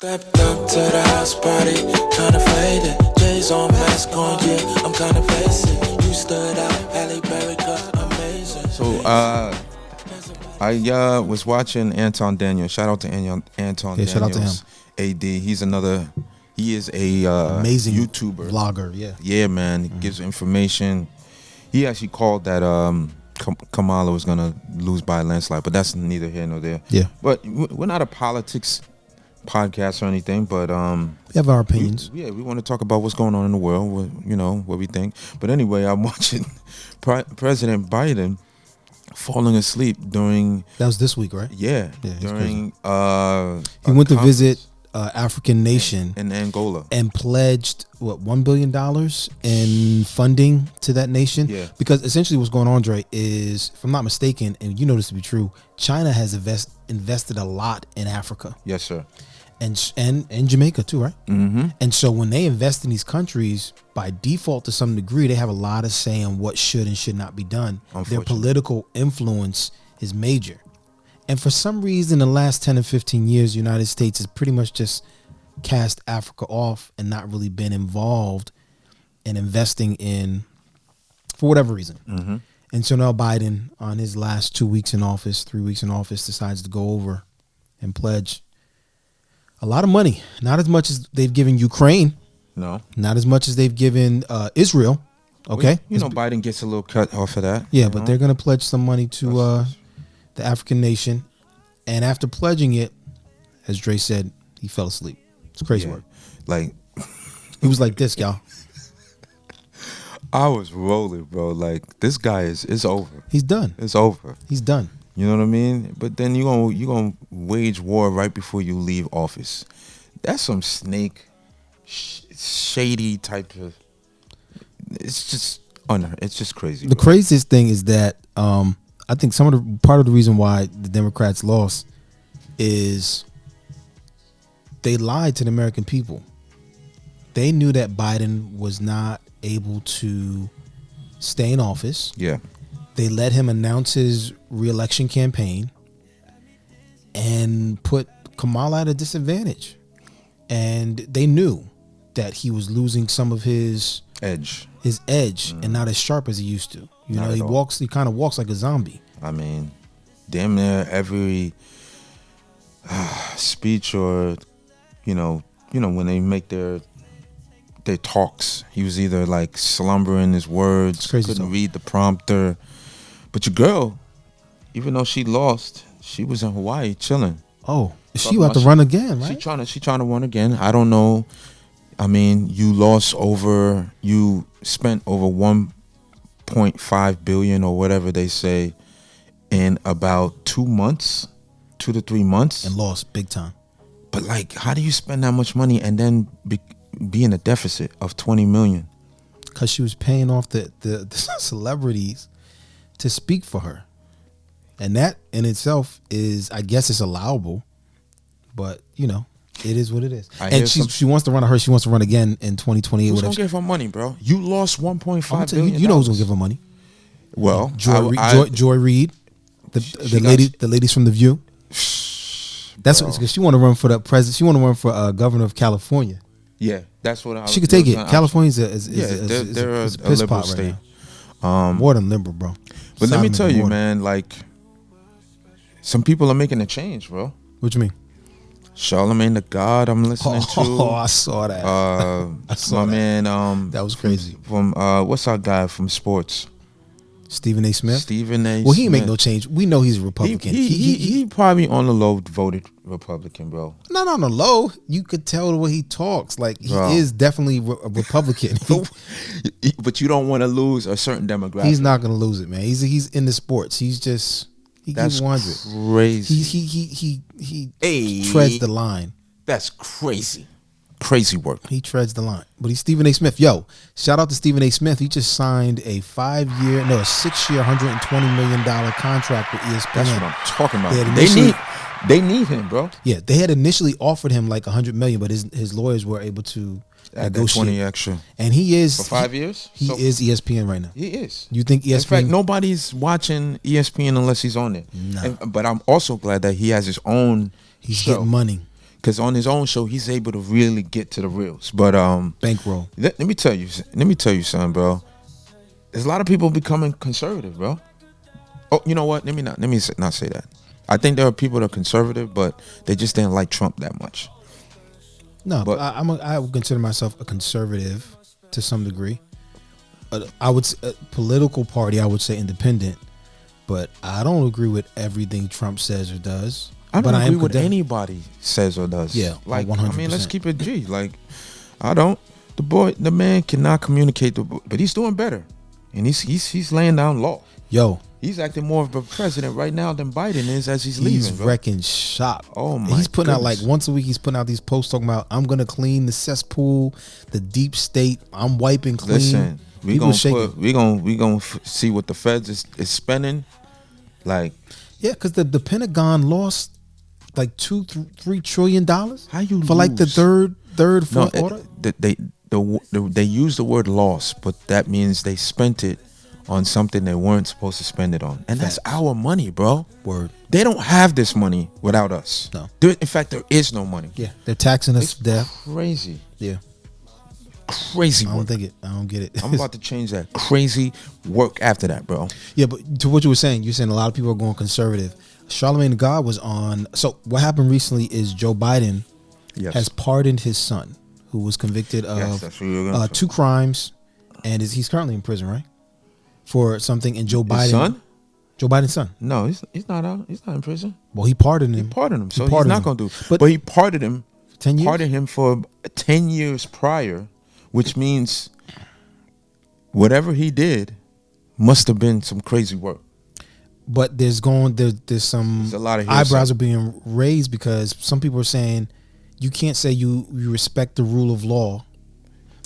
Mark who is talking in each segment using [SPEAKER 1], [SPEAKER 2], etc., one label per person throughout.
[SPEAKER 1] Stepped up to the house party, kinda faded. J's on mask on, yeah, I'm kinda basic. You stood out, Halle Berry cut amazing.
[SPEAKER 2] So, I was watching Anton Daniels. Shout out to Anton Daniels.
[SPEAKER 3] Shout out to him.
[SPEAKER 2] AD. He is a
[SPEAKER 3] Amazing
[SPEAKER 2] YouTuber.
[SPEAKER 3] Vlogger, yeah.
[SPEAKER 2] Yeah, man. He gives information. He actually called that Kamala was going to lose by a landslide, but that's neither here nor there.
[SPEAKER 3] Yeah.
[SPEAKER 2] But we're not a politics podcast or anything, but
[SPEAKER 3] We have our opinions.
[SPEAKER 2] we want to talk about what's going on in the world, what we think. But anyway, I'm watching President Biden falling asleep during.
[SPEAKER 3] That was this week, right?
[SPEAKER 2] Yeah,
[SPEAKER 3] he's
[SPEAKER 2] during
[SPEAKER 3] He went to visit African nation
[SPEAKER 2] in Angola
[SPEAKER 3] and pledged $1 billion in funding to that nation.
[SPEAKER 2] Yeah.
[SPEAKER 3] Because essentially what's going on, Dre, is, if I'm not mistaken, and you know this to be true, China has invested a lot in Africa.
[SPEAKER 2] Yes, sir.
[SPEAKER 3] And Jamaica too, right?
[SPEAKER 2] Mm-hmm.
[SPEAKER 3] And so when they invest in these countries, by default, to some degree, they have a lot of say on what should and should not be done. Their political influence is major. And for some reason, the last 10 or 15 years, the United States has pretty much just cast Africa off and not really been involved in investing in, for whatever reason.
[SPEAKER 2] Mm-hmm.
[SPEAKER 3] And so now Biden, on his last 2 weeks in office, 3 weeks in office, decides to go over and pledge a lot of money. Not as much as they've given Ukraine.
[SPEAKER 2] No.
[SPEAKER 3] Not as much as they've given Israel. Okay.
[SPEAKER 2] Well, Biden gets a little cut off of that.
[SPEAKER 3] Yeah, but they're going to pledge some money to the African nation. And after pledging it, as Dre said, he fell asleep. It's crazy work.
[SPEAKER 2] Like,
[SPEAKER 3] he was like this, y'all.
[SPEAKER 2] I was rolling, bro. Like, this guy is over.
[SPEAKER 3] He's done.
[SPEAKER 2] It's over.
[SPEAKER 3] He's done.
[SPEAKER 2] You know what I mean? But then you gonna wage war right before you leave office. That's some snake, shady type of. It's just crazy.
[SPEAKER 3] The
[SPEAKER 2] bro.
[SPEAKER 3] craziest thing is that I think part of the reason why the Democrats lost is they lied to the American people. They knew that Biden was not able to stay in office.
[SPEAKER 2] Yeah.
[SPEAKER 3] They let him announce his re-election campaign and put Kamala at a disadvantage. And they knew that he was losing some of his edge and not as sharp as he used to. You know, he kind of walks like a zombie.
[SPEAKER 2] I mean, damn near every speech or, when they make their talks, he was either like slumbering his words, couldn't read the prompter. But your girl, even though she lost, she was in Hawaii chilling.
[SPEAKER 3] Oh, she about to run again, right?
[SPEAKER 2] She trying to run again. I don't know. I mean, you spent over 1.5 billion or whatever they say in about 2 to 3 months,
[SPEAKER 3] and lost big time.
[SPEAKER 2] But like, how do you spend that much money and then be in a deficit of 20 million?
[SPEAKER 3] Because she was paying off the celebrities to speak for her, and that in itself is, I guess, it's allowable, but it is what it is. And she wants to run. She wants to run again in 2028.
[SPEAKER 2] Who's gonna give her money, bro? You lost 1.5 billion.
[SPEAKER 3] You know who's gonna give her money?
[SPEAKER 2] Well,
[SPEAKER 3] Joy Reid, the ladies from The View. That's because she want to run for the president. She want to run for governor of California.
[SPEAKER 2] Yeah, that's what
[SPEAKER 3] she could take it. California's
[SPEAKER 2] they're a
[SPEAKER 3] piss
[SPEAKER 2] liberal
[SPEAKER 3] pot
[SPEAKER 2] state.
[SPEAKER 3] Right now. More than liberal, bro.
[SPEAKER 2] But let me tell you, man, like, some people are making a change, bro.
[SPEAKER 3] What you mean?
[SPEAKER 2] Charlemagne the God, I'm listening to.
[SPEAKER 3] Oh, I saw that.
[SPEAKER 2] I saw my that. Man.
[SPEAKER 3] That was crazy.
[SPEAKER 2] From what's our guy from sports?
[SPEAKER 3] Stephen A. Smith.
[SPEAKER 2] Stephen A.
[SPEAKER 3] Well, he ain't make no change. We know he's a Republican.
[SPEAKER 2] He probably on the low voted Republican, bro.
[SPEAKER 3] Not on the low. You could tell the way he talks. Like, he is definitely a Republican.
[SPEAKER 2] But you don't want to lose a certain demographic.
[SPEAKER 3] He's not going to lose it, man. He's in the sports. He
[SPEAKER 2] that's
[SPEAKER 3] 100.
[SPEAKER 2] Crazy.
[SPEAKER 3] He treads the line.
[SPEAKER 2] That's crazy. Crazy work.
[SPEAKER 3] He treads the line. But he's Stephen A. Smith. Yo, shout out to Stephen A. Smith. He just signed a 6-year, $120 million contract with ESPN.
[SPEAKER 2] That's what I'm talking about. They need him, bro.
[SPEAKER 3] Yeah, they had initially offered him like $100 million, but his lawyers were able to negotiate
[SPEAKER 2] 20 extra.
[SPEAKER 3] And he is
[SPEAKER 2] for 5 years.
[SPEAKER 3] He is ESPN right now.
[SPEAKER 2] He is.
[SPEAKER 3] You think ESPN?
[SPEAKER 2] In fact, nobody's watching ESPN unless he's on it.
[SPEAKER 3] No.
[SPEAKER 2] But I'm also glad that he has his own.
[SPEAKER 3] He's getting money.
[SPEAKER 2] because on his own show he's able to really get to the reals. But
[SPEAKER 3] bankroll.
[SPEAKER 2] Let me tell you something, bro. There's a lot of people becoming conservative, bro. Oh, you know what? Let me not say that. I think there are people that are conservative, but they just didn't like Trump that much.
[SPEAKER 3] No, but I would consider myself a conservative to some degree. I would political party. I would say independent, but I don't agree with everything Trump says or does.
[SPEAKER 2] I don't agree with anybody says or does.
[SPEAKER 3] Yeah,
[SPEAKER 2] like
[SPEAKER 3] 100%.
[SPEAKER 2] I mean, let's keep it G. Like, I don't. The man cannot communicate, but he's doing better, and he's laying down law.
[SPEAKER 3] Yo,
[SPEAKER 2] he's acting more of a president right now than Biden is as he's leaving.
[SPEAKER 3] He's wrecking shop.
[SPEAKER 2] Oh my!
[SPEAKER 3] He's putting out
[SPEAKER 2] goodness.
[SPEAKER 3] like once a week. He's putting out these posts talking about I'm gonna clean the cesspool, the deep state. I'm wiping clean.
[SPEAKER 2] Listen, we gonna see what the feds is spending. Like,
[SPEAKER 3] yeah, because the Pentagon lost like $2-3 trillion.
[SPEAKER 2] How you
[SPEAKER 3] for
[SPEAKER 2] lose?
[SPEAKER 3] like the fourth order?
[SPEAKER 2] They use the word loss, but that means they spent it on something they weren't supposed to spend it on, and that's our money, bro.
[SPEAKER 3] Word.
[SPEAKER 2] They don't have this money without us.
[SPEAKER 3] No.
[SPEAKER 2] In fact, there is no money.
[SPEAKER 3] Yeah, they're taxing us to death.
[SPEAKER 2] Crazy.
[SPEAKER 3] Yeah.
[SPEAKER 2] Crazy work.
[SPEAKER 3] I don't get it.
[SPEAKER 2] I'm about to change that. Crazy work after that, bro.
[SPEAKER 3] Yeah, but to what you were saying, you're saying a lot of people are going conservative. Charlamagne the God was on. So what happened recently is Joe Biden has pardoned his son, who was convicted of 2 crimes, and he's currently in prison, right? For something. And Joe Biden,
[SPEAKER 2] his son?
[SPEAKER 3] Joe Biden's son.
[SPEAKER 2] No, he's not out. He's not in prison.
[SPEAKER 3] Well, he pardoned him.
[SPEAKER 2] So he's not going to do. But he pardoned him.
[SPEAKER 3] 10 years.
[SPEAKER 2] Pardoned him for 10 years prior, which means whatever he did must have been some crazy work.
[SPEAKER 3] But there's some
[SPEAKER 2] a lot of
[SPEAKER 3] eyebrows are being raised because some people are saying you can't say you respect the rule of law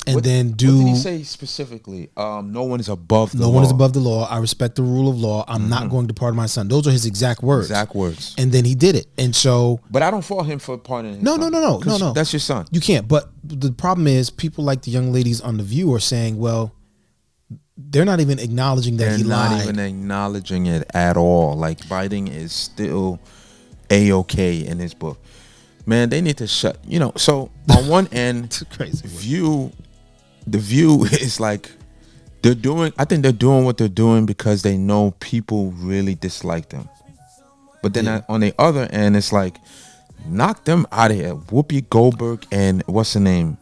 [SPEAKER 3] and then do.
[SPEAKER 2] What did he say specifically? No one is above the law.
[SPEAKER 3] No one is above the law. I respect the rule of law. I'm not going to pardon my son. Those are his exact words.
[SPEAKER 2] Exact words.
[SPEAKER 3] And then he did it. And so.
[SPEAKER 2] But I don't fault him for pardoning his son.
[SPEAKER 3] No.
[SPEAKER 2] That's your son.
[SPEAKER 3] You can't. But the problem is people like the young ladies on The View are saying, well, they're not even acknowledging that he lied.
[SPEAKER 2] They're not even acknowledging it at all. Like, Biden is still A-okay in his book. Man, they need to shut. So on one end,
[SPEAKER 3] it's crazy.
[SPEAKER 2] The View is like I think they're doing what they're doing because they know people really dislike them. But then on the other end, it's like, knock them out of here. Whoopi Goldberg and what's her name?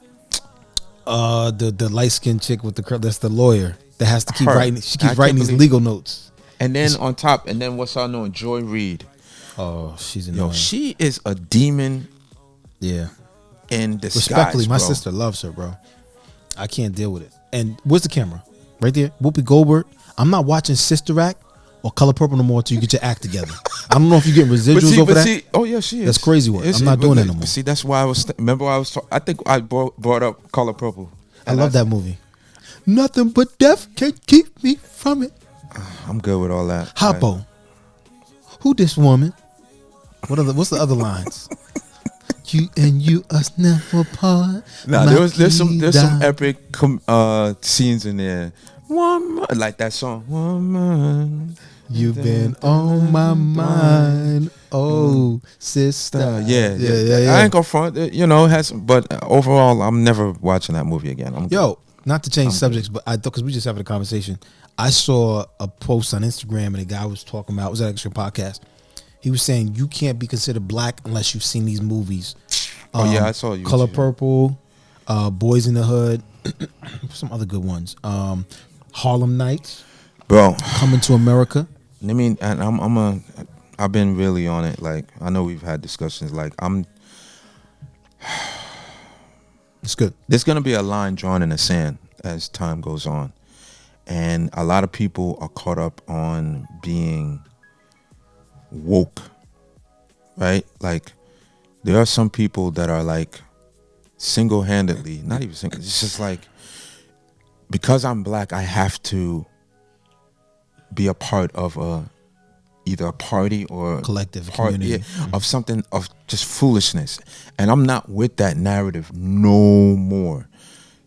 [SPEAKER 3] The light skinned chick with that's the lawyer that has to keep writing. She keeps writing these legal notes.
[SPEAKER 2] And then on top, what's her name? Joy Reid.
[SPEAKER 3] Oh, she's annoying.
[SPEAKER 2] Yo, she is a demon.
[SPEAKER 3] Yeah.
[SPEAKER 2] In disguise.
[SPEAKER 3] Respectfully, my sister loves her, bro. I can't deal with it. And where's the camera? Right there. Whoopi Goldberg. I'm not watching Sister Act or Color Purple no more until you get your act together. I don't know if you're getting residuals over that.
[SPEAKER 2] Oh yeah, she is.
[SPEAKER 3] That's crazy work. I'm not doing that no more.
[SPEAKER 2] See, that's why I was. I think I brought up Color Purple.
[SPEAKER 3] I love that movie. Nothing but death can keep me from it.
[SPEAKER 2] I'm good with all that.
[SPEAKER 3] Hoppo. Right. Who this woman? What's the other lines? You and you us never part.
[SPEAKER 2] Nah, there's some epic scenes in there. Woman, like that song. Woman,
[SPEAKER 3] you've been on my mind, oh sister.
[SPEAKER 2] Yeah. I ain't gonna front. But overall, I'm never watching that movie again.
[SPEAKER 3] Not to change subjects, but I thought because we just having a conversation. I saw a post on Instagram and a guy was talking about. It was an extra podcast. He was saying you can't be considered black unless you've seen these movies.
[SPEAKER 2] I saw you.
[SPEAKER 3] Color Purple, Boys in the Hood, some other good ones. Harlem Nights,
[SPEAKER 2] bro.
[SPEAKER 3] Coming to America.
[SPEAKER 2] I mean, and I've been really on it. Like, I know we've had discussions. Like,
[SPEAKER 3] it's good.
[SPEAKER 2] There's gonna be a line drawn in the sand as time goes on, and a lot of people are caught up on being woke, right? Like, there are some people that are like single-handedly, not even single, it's just like, because I'm black, I have to be a part of either a party or
[SPEAKER 3] collective community
[SPEAKER 2] of something, of just foolishness. And I'm not with that narrative no more.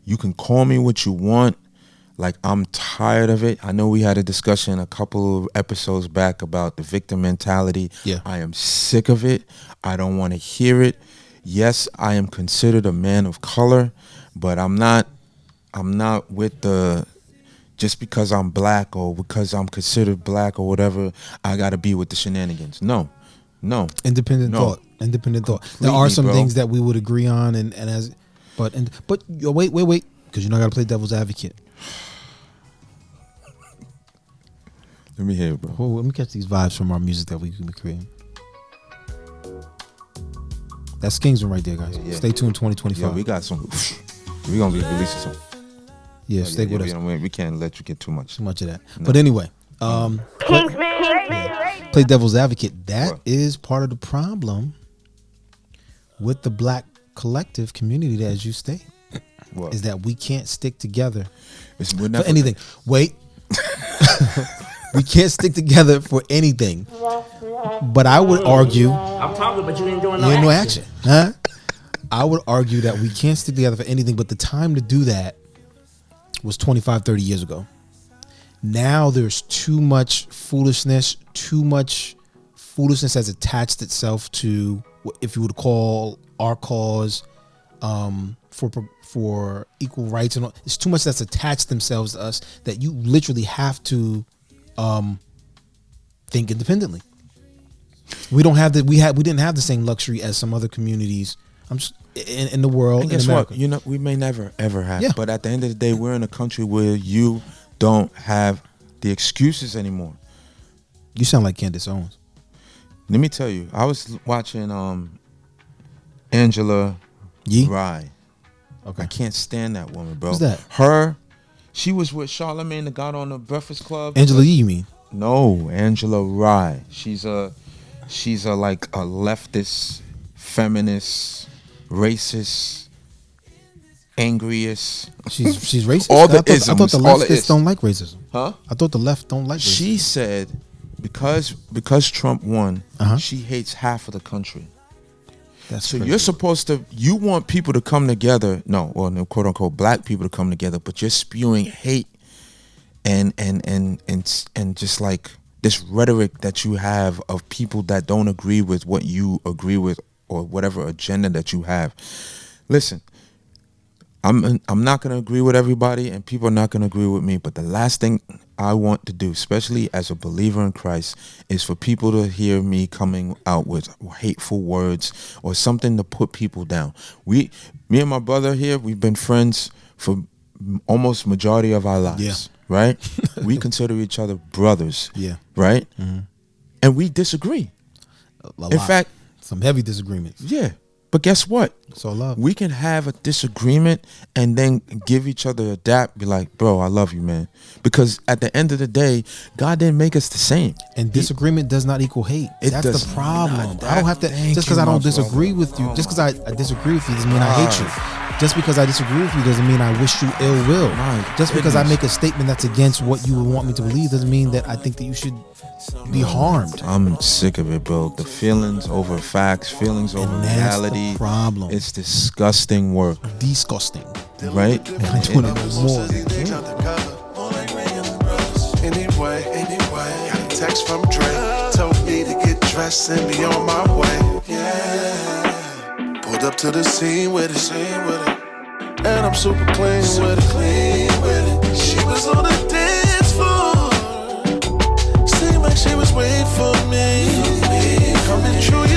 [SPEAKER 2] You can call me what you want. Like, I'm tired of it. I know we had a discussion a couple of episodes back about the victim mentality.
[SPEAKER 3] Yeah.
[SPEAKER 2] I am sick of it. I don't want to hear it. Yes, I am considered a man of color, but I'm not with the just because I'm black or because I'm considered black or whatever, I gotta be with the shenanigans. No.
[SPEAKER 3] Independent thought. There are some things that we would agree on, but wait, because you know I gotta play devil's advocate.
[SPEAKER 2] Let me hear it, bro.
[SPEAKER 3] Well, let me catch these vibes from our music that we can be creating. That's Kingsmen right there, guys. Yeah. Stay tuned, 2025.
[SPEAKER 2] Yeah, we got some. We're gonna be releasing some.
[SPEAKER 3] Yeah, stay with us.
[SPEAKER 2] We can't let you get too much
[SPEAKER 3] of that. No. But anyway, play devil's advocate. That is part of the problem with the black collective community, as you state, is that we can't stick together for anything. Wait. We can't stick together for anything. But I would argue.
[SPEAKER 4] I'm talking, but you ain't doing no
[SPEAKER 3] action.
[SPEAKER 4] No
[SPEAKER 3] action, huh? I would argue that we can't stick together for anything, but the time to do that was 25, 30 years ago. Now there's too much foolishness. Too much foolishness has attached itself to, if you would call our cause, for equal rights and all. It's too much that's attached themselves to us that you literally have to think independently. We don't have we didn't have the same luxury as some other communities in the world.
[SPEAKER 2] And guess
[SPEAKER 3] in America.
[SPEAKER 2] what? You know, we may never ever have. Yeah. But at the end of the day, we're in a country where you don't have the excuses anymore.
[SPEAKER 3] You sound like Candace Owens.
[SPEAKER 2] Let me tell you, I was watching Angela Rye. Okay. I can't stand that woman, bro.
[SPEAKER 3] Who's that?
[SPEAKER 2] She was with Charlamagne, the guy on the Breakfast Club.
[SPEAKER 3] Angela Yee, you mean?
[SPEAKER 2] No, Angela Rye. She's a like a leftist, feminist, racist, angriest.
[SPEAKER 3] She's racist.
[SPEAKER 2] All the isms.
[SPEAKER 3] I thought the leftists don't like racism.
[SPEAKER 2] Huh?
[SPEAKER 3] I thought the left don't like racism.
[SPEAKER 2] She said because Trump won, she hates half of the country.
[SPEAKER 3] That's
[SPEAKER 2] so
[SPEAKER 3] crazy.
[SPEAKER 2] you're supposed to. You want people to come together. No, quote unquote black people to come together, but you're spewing hate and just like this rhetoric that you have of people that don't agree with what you agree with or whatever agenda that you have. Listen, I'm not gonna agree with everybody, and people are not gonna agree with me. But the last thing I want to do, especially as a believer in Christ, is for people to hear me coming out with hateful words or something to put people down. Me and my brother here, we've been friends for almost majority of our lives, right? We consider each other brothers, right? Mm-hmm. And we disagree. In fact,
[SPEAKER 3] some heavy disagreements.
[SPEAKER 2] Yeah. But guess what?
[SPEAKER 3] It's all love.
[SPEAKER 2] We can have a disagreement and then give each other a dap, be like, bro, I love you, man. Because at the end of the day, God didn't make us the same.
[SPEAKER 3] And disagreement does not equal hate. That's the problem. I don't have to, just because I don't disagree with you, just because I disagree with you doesn't mean I hate you. Just because I disagree with you doesn't mean I wish you ill will. Just because I make a statement that's against what you would want me to believe doesn't mean that I think that you should be harmed.
[SPEAKER 2] I'm sick of it, bro. The feelings over facts, feelings over reality.
[SPEAKER 3] The problem.
[SPEAKER 2] It's disgusting work.
[SPEAKER 3] Disgusting.
[SPEAKER 2] Right?
[SPEAKER 3] I'm doing it more.
[SPEAKER 5] Anyway, got a text from Dre. Told me to get dressed and be on my way. Yeah. Pulled up to the scene with it. And I'm super clean with it. She was on the dance floor. Seemed like she was waiting for me. Coming true.